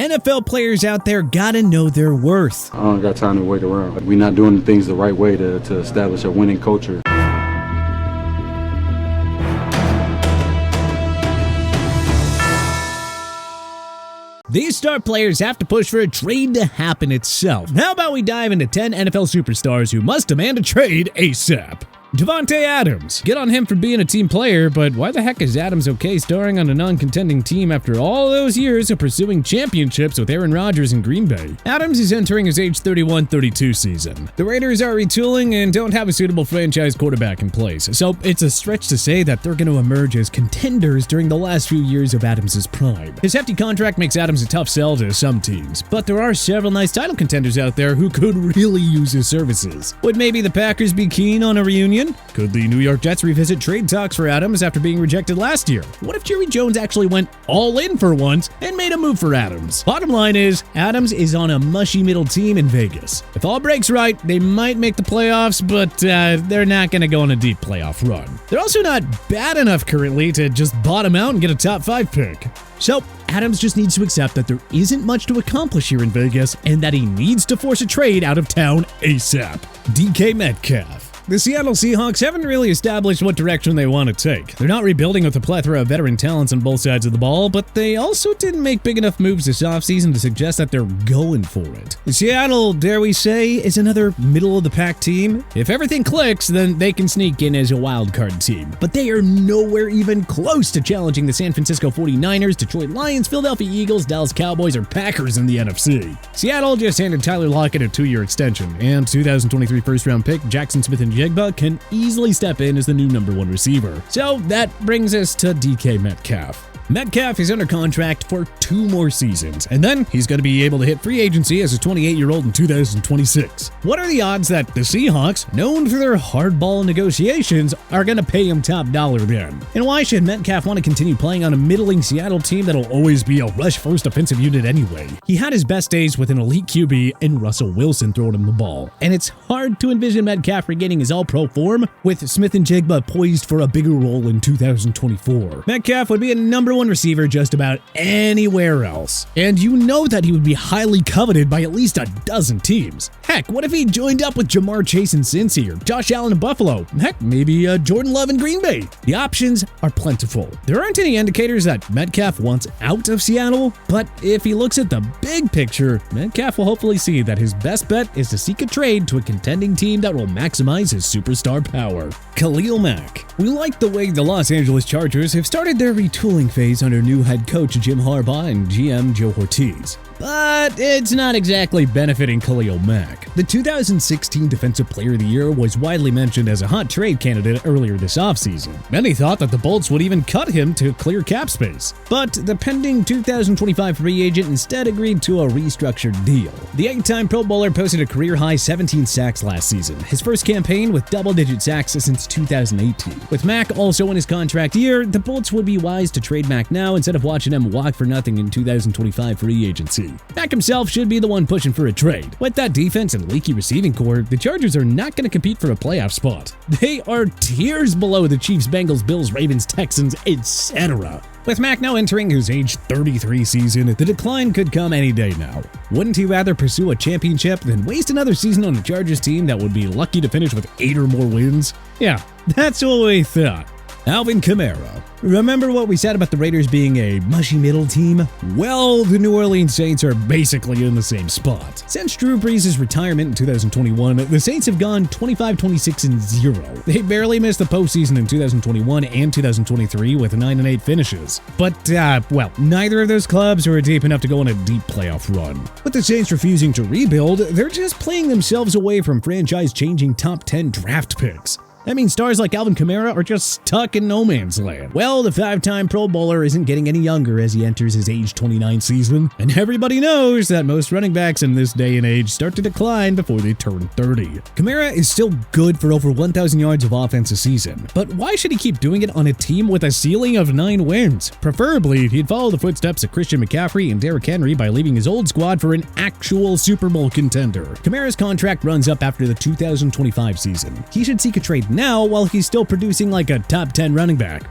NFL players out there gotta know their worth. I don't got time to wait around. We're not doing things the right way to establish a winning culture. These star players have to push for a trade to happen itself. How about we dive into 10 NFL superstars who must demand a trade ASAP? Davante Adams. Get on him for being a team player, but why the heck is Adams okay starring on a non-contending team after all those years of pursuing championships with Aaron Rodgers in Green Bay? Adams is entering his age 31-32 season. The Raiders are retooling and don't have a suitable franchise quarterback in place, so it's a stretch to say that they're going to emerge as contenders during the last few years of Adams' prime. His hefty contract makes Adams a tough sell to some teams, but there are several nice title contenders out there who could really use his services. Would maybe the Packers be keen on a reunion? Could the New York Jets revisit trade talks for Adams after being rejected last year? What if Jerry Jones actually went all in for once and made a move for Adams? Bottom line is, Adams is on a mushy middle team in Vegas. If all breaks right, they might make the playoffs, but they're not going to go on a deep playoff run. They're also not bad enough currently to just bottom out and get a top 5 pick. So, Adams just needs to accept that there isn't much to accomplish here in Vegas and that he needs to force a trade out of town ASAP. DK Metcalf. The Seattle Seahawks haven't really established what direction they want to take. They're not rebuilding with a plethora of veteran talents on both sides of the ball, but they also didn't make big enough moves this offseason to suggest that they're going for it. Seattle, dare we say, is another middle-of-the-pack team. If everything clicks, then they can sneak in as a wild-card team, but they are nowhere even close to challenging the San Francisco 49ers, Detroit Lions, Philadelphia Eagles, Dallas Cowboys, or Packers in the NFC. Seattle just handed Tyler Lockett a 2-year extension, and 2023 first-round pick Jackson Smith-Njigba can easily step in as the new number 1 receiver. So that brings us to DK Metcalf. Metcalf is under contract for 2 more seasons, and then he's going to be able to hit free agency as a 28-year-old in 2026. What are the odds that the Seahawks, known for their hardball negotiations, are going to pay him top dollar then? And why should Metcalf want to continue playing on a middling Seattle team that'll always be a rush-first offensive unit anyway? He had his best days with an elite QB and Russell Wilson throwing him the ball, and it's hard to envision Metcalf regaining his all-pro form with Smith-Njigba poised for a bigger role in 2024. Metcalf would be a number 1 receiver just about anywhere else. And you know that he would be highly coveted by at least a dozen teams. Heck, what if he joined up with Jamar Chase in Cincy or Josh Allen in Buffalo? Heck, maybe Jordan Love in Green Bay. The options are plentiful. There aren't any indicators that Metcalf wants out of Seattle, but if he looks at the big picture, Metcalf will hopefully see that his best bet is to seek a trade to a contending team that will maximize his superstar power. Khalil Mack. We like the way the Los Angeles Chargers have started their retooling phase under new head coach Jim Harbaugh and GM Joe Ortiz. But it's not exactly benefiting Khalil Mack. The 2016 Defensive Player of the Year was widely mentioned as a hot trade candidate earlier this offseason. Many thought that the Bolts would even cut him to clear cap space. But the pending 2025 free agent instead agreed to a restructured deal. The 8-time Pro Bowler posted a career-high 17 sacks last season, his first campaign with double-digit sacks since 2018. With Mack also in his contract year, the Bolts would be wise to trade Mack now instead of watching him walk for nothing in 2025 free agency. Mack himself should be the one pushing for a trade. With that defense and leaky receiving core, the Chargers are not going to compete for a playoff spot. They are tiers below the Chiefs, Bengals, Bills, Ravens, Texans, etc. With Mack now entering his age 33 season, the decline could come any day now. Wouldn't he rather pursue a championship than waste another season on a Chargers team that would be lucky to finish with 8 or more wins? Yeah, that's what we thought. Alvin Kamara. Remember what we said about the Raiders being a mushy middle team? Well, the New Orleans Saints are basically in the same spot. Since Drew Brees' retirement in 2021, the Saints have gone 25-26-0. They barely missed the postseason in 2021 and 2023 with 9-8 finishes. But, neither of those clubs are deep enough to go on a deep playoff run. With the Saints refusing to rebuild, they're just playing themselves away from franchise-changing top 10 draft picks. That means stars like Alvin Kamara are just stuck in no man's land. Well, the 5-time Pro Bowler isn't getting any younger as he enters his age 29 season, and everybody knows that most running backs in this day and age start to decline before they turn 30. Kamara is still good for over 1,000 yards of offense a season, but why should he keep doing it on a team with a ceiling of 9 wins? Preferably, he'd follow the footsteps of Christian McCaffrey and Derrick Henry by leaving his old squad for an actual Super Bowl contender. Kamara's contract runs up after the 2025 season. He should seek a trade now while he's still producing like a top 10 running back,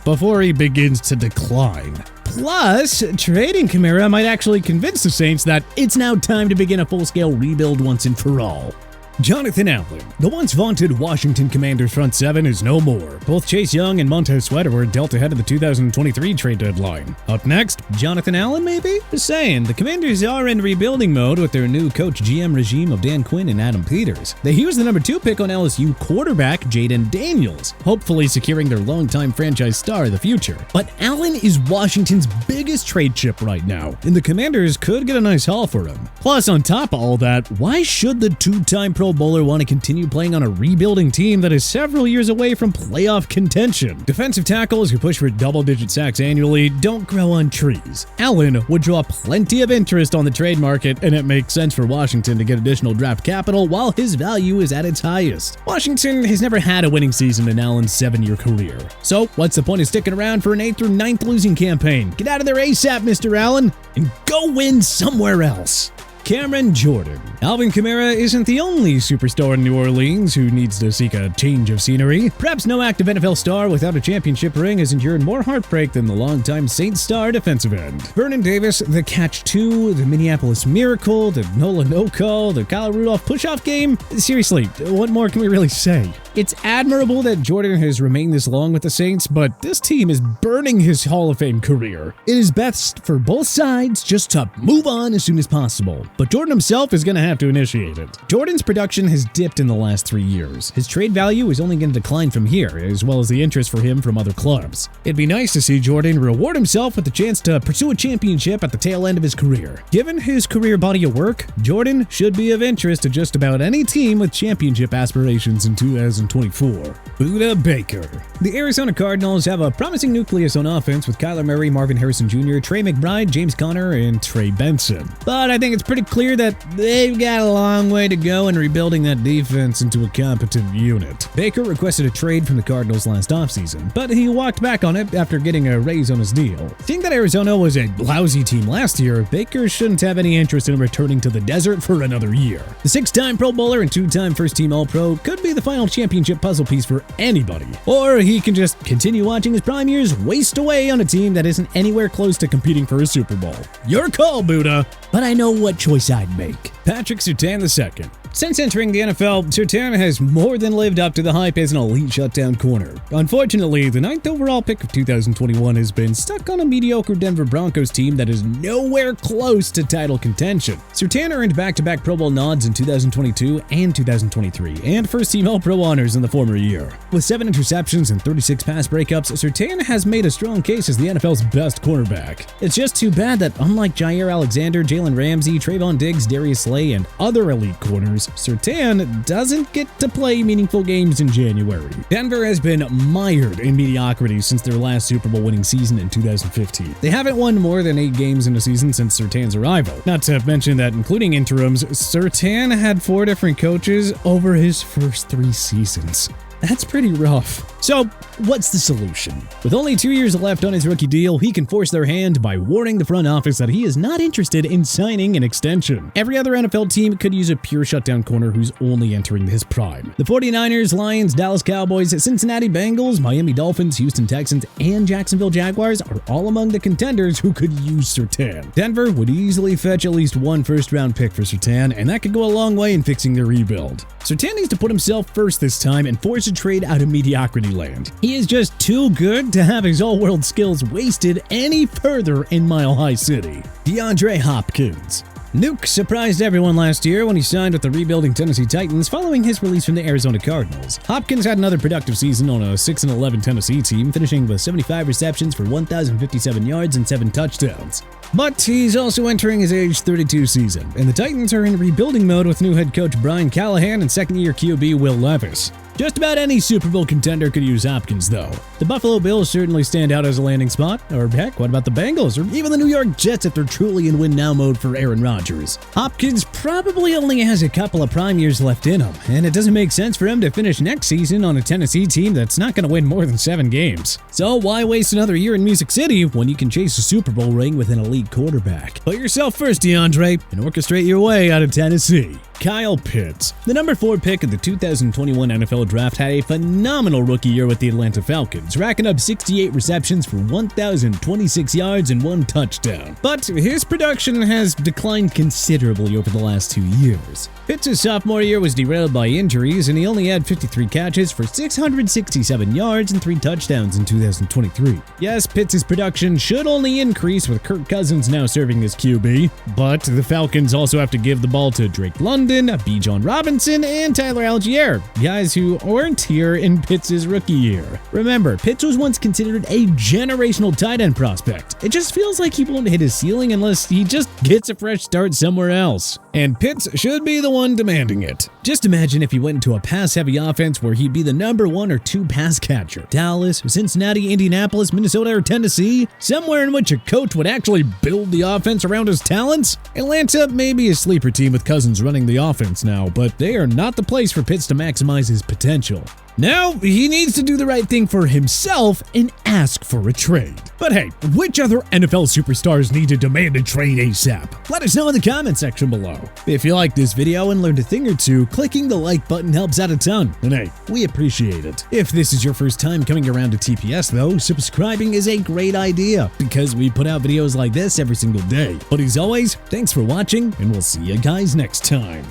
before he begins to decline. Plus, trading Kamara might actually convince the Saints that it's now time to begin a full-scale rebuild once and for all. Jonathan Allen, the once vaunted Washington Commanders front seven, is no more. Both Chase Young and Montez Sweat were dealt ahead of the 2023 trade deadline. Up next, Jonathan Allen maybe? Just saying, the Commanders are in rebuilding mode with their new coach GM regime of Dan Quinn and Adam Peters. They used the number 2 pick on LSU quarterback Jaden Daniels, hopefully securing their longtime franchise star of the future. But Allen is Washington's biggest trade chip right now, and the Commanders could get a nice haul for him. Plus, on top of all that, why should the 2-time Pro Bowler want to continue playing on a rebuilding team that is several years away from playoff contention? Defensive tackles who push for double-digit sacks annually don't grow on trees. Allen would draw plenty of interest on the trade market, and it makes sense for Washington to get additional draft capital while his value is at its highest. Washington has never had a winning season in Allen's 7-year career. So what's the point of sticking around for an 8th or 9th losing campaign? Get out of there ASAP, Mr. Allen, and go win somewhere else. Cameron Jordan. Alvin Kamara isn't the only superstar in New Orleans who needs to seek a change of scenery. Perhaps no active NFL star without a championship ring has endured more heartbreak than the longtime Saints star defensive end. Vernon Davis, the catch-2, the Minneapolis Miracle, the Nola no-call, the Kyle Rudolph push-off game. Seriously, what more can we really say? It's admirable that Jordan has remained this long with the Saints, but this team is burning his Hall of Fame career. It is best for both sides just to move on as soon as possible. But Jordan himself is going to have to initiate it. Jordan's production has dipped in the last 3 years. His trade value is only going to decline from here, as well as the interest for him from other clubs. It'd be nice to see Jordan reward himself with the chance to pursue a championship at the tail end of his career. Given his career body of work, Jordan should be of interest to just about any team with championship aspirations in 2024. Buda Baker. The Arizona Cardinals have a promising nucleus on offense with Kyler Murray, Marvin Harrison Jr., Trey McBride, James Conner, and Trey Benson. But I think it's pretty clear that they've got a long way to go in rebuilding that defense into a competent unit. Baker requested a trade from the Cardinals last offseason, but he walked back on it after getting a raise on his deal. Seeing that Arizona was a lousy team last year, Baker shouldn't have any interest in returning to the desert for another year. The 6-time Pro Bowler and 2-time first-team All-Pro could be the final championship puzzle piece for anybody. Or he can just continue watching his prime years waste away on a team that isn't anywhere close to competing for a Super Bowl. Your call, Buddha, but I know what choice I'd make. Patrick Surtain II. Since entering the NFL, Surtain has more than lived up to the hype as an elite shutdown corner. Unfortunately, the 9th overall pick of 2021 has been stuck on a mediocre Denver Broncos team that is nowhere close to title contention. Surtain earned back-to-back Pro Bowl nods in 2022 and 2023, and first-team All-Pro honors in the former year. With 7 interceptions and 36 pass breakups, Surtain has made a strong case as the NFL's best cornerback. It's just too bad that unlike Jair Alexander, Jalen Ramsey, Trayvon Diggs, Darius Slay, and other elite corners, Surtain doesn't get to play meaningful games in January. Denver has been mired in mediocrity since their last Super Bowl winning season in 2015. They haven't won more than 8 games in a season since Surtain's arrival. Not to mention that, including interims, Surtain had 4 different coaches over his first 3 seasons. That's pretty rough. So, what's the solution? With only 2 years left on his rookie deal, he can force their hand by warning the front office that he is not interested in signing an extension. Every other NFL team could use a pure shutdown corner who's only entering his prime. The 49ers, Lions, Dallas Cowboys, Cincinnati Bengals, Miami Dolphins, Houston Texans, and Jacksonville Jaguars are all among the contenders who could use Surtain. Denver would easily fetch at least 1 first-round pick for Surtain, and that could go a long way in fixing their rebuild. Surtain needs to put himself first this time and force a trade out of mediocrity land. He is just too good to have his all-world skills wasted any further in Mile High City. DeAndre Hopkins. Nuke surprised everyone last year when he signed with the rebuilding Tennessee Titans following his release from the Arizona Cardinals. Hopkins had another productive season on a 6-11 Tennessee team, finishing with 75 receptions for 1,057 yards and 7 touchdowns. But he's also entering his age 32 season, and the Titans are in rebuilding mode with new head coach Brian Callahan and second-year QB Will Levis. Just about any Super Bowl contender could use Hopkins, though. The Buffalo Bills certainly stand out as a landing spot, or heck, what about the Bengals, or even the New York Jets if they're truly in win-now mode for Aaron Rodgers? Hopkins probably only has a couple of prime years left in him, and it doesn't make sense for him to finish next season on a Tennessee team that's not going to win more than 7 games. So why waste another year in Music City when you can chase a Super Bowl ring with an elite quarterback? Put yourself first, DeAndre, and orchestrate your way out of Tennessee. Kyle Pitts. The number 4 pick of the 2021 NFL Draft had a phenomenal rookie year with the Atlanta Falcons, racking up 68 receptions for 1,026 yards and 1 touchdown. But his production has declined considerably over the last 2 years. Pitts' sophomore year was derailed by injuries, and he only had 53 catches for 667 yards and 3 touchdowns in 2023. Yes, Pitts' production should only increase with Kirk Cousins now serving as QB, but the Falcons also have to give the ball to Drake London, Bijan Robinson, and Tyler Algier, guys who weren't here in Pitts' rookie year. Remember, Pitts was once considered a generational tight end prospect. It just feels like he won't hit his ceiling unless he just gets a fresh start somewhere else. And Pitts should be the one demanding it. Just imagine if he went into a pass-heavy offense where he'd be the number 1 or 2 pass catcher. Dallas, Cincinnati, Indianapolis, Minnesota, or Tennessee? Somewhere in which a coach would actually build the offense around his talents? Atlanta may be a sleeper team with Cousins running the offense now, but they are not the place for Pitts to maximize his potential. Now, he needs to do the right thing for himself and ask for a trade. But hey, which other NFL superstars need to demand a trade ASAP? Let us know in the comment section below. If you liked this video and learned a thing or two, clicking the like button helps out a ton, and hey, we appreciate it. If this is your first time coming around to TPS though, subscribing is a great idea because we put out videos like this every single day. But as always, thanks for watching, and we'll see you guys next time.